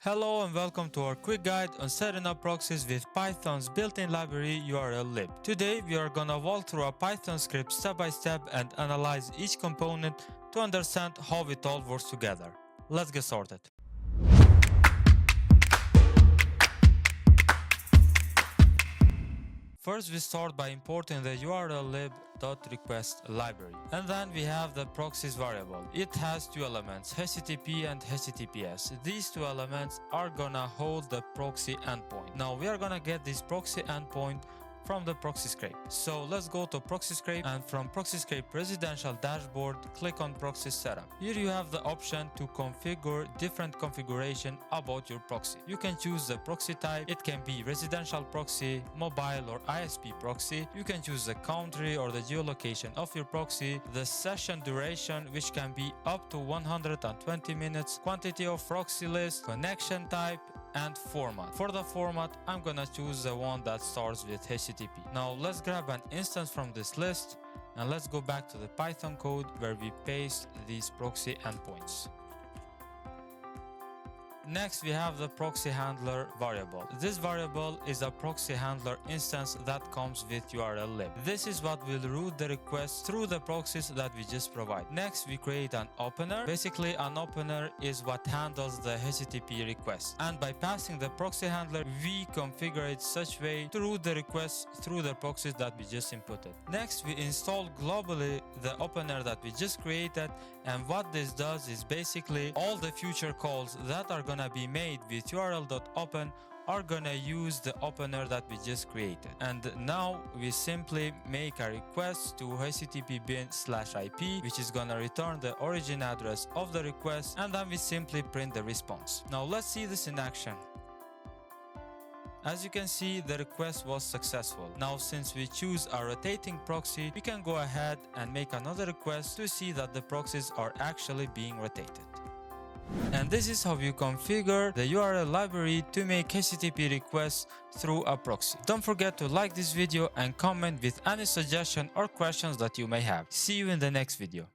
Hello and welcome to our quick guide on setting up proxies with Python's built-in library Urllib. Today we are gonna walk through a Python script step by step and analyze each component to understand how it all works together. Let's get started. First, we start by importing the urllib.request library. And then we have the proxies variable. It has two elements, HTTP and HTTPS. These two elements are gonna hold the proxy endpoint. Now we are gonna get this proxy endpoint from the proxy scrape. So let's go to proxy scrape, and from proxy scrape residential dashboard, click on proxy setup. Here you have the option to configure different configuration about your proxy. You can choose the proxy type. It can be residential proxy, mobile or ISP proxy. You can choose the country or the geolocation of your proxy, the session duration, which can be up to 120 minutes, quantity of proxy list, connection type, and format. For the format, I'm gonna choose the one that starts with HTTP. Now let's grab an instance from this list and let's go back to the Python code where we paste these proxy endpoints. Next, we have the proxy handler variable. This variable is a proxy handler instance that comes with Urllib. This is what will route the request through the proxies that we just provide. Next, we create an opener. Basically, an opener is what handles the HTTP request. And by passing the proxy handler, we configure it such way to route the request through the proxies that we just inputted. Next, we install globally the opener that we just created. And what this does is basically all the future calls that are gonna be made with url.open are gonna use the opener that we just created. And now we simply make a request to http bin/IP, which is gonna return the origin address of the request, and then we simply print the response. Now let's see this in action. As you can see, the request was successful. Now, since we choose a rotating proxy, we can go ahead and make another request to see that the proxies are actually being rotated. And this is how you configure the URL library to make HTTP requests through a proxy. Don't forget to like this video and comment with any suggestion or questions that you may have. See you in the next video.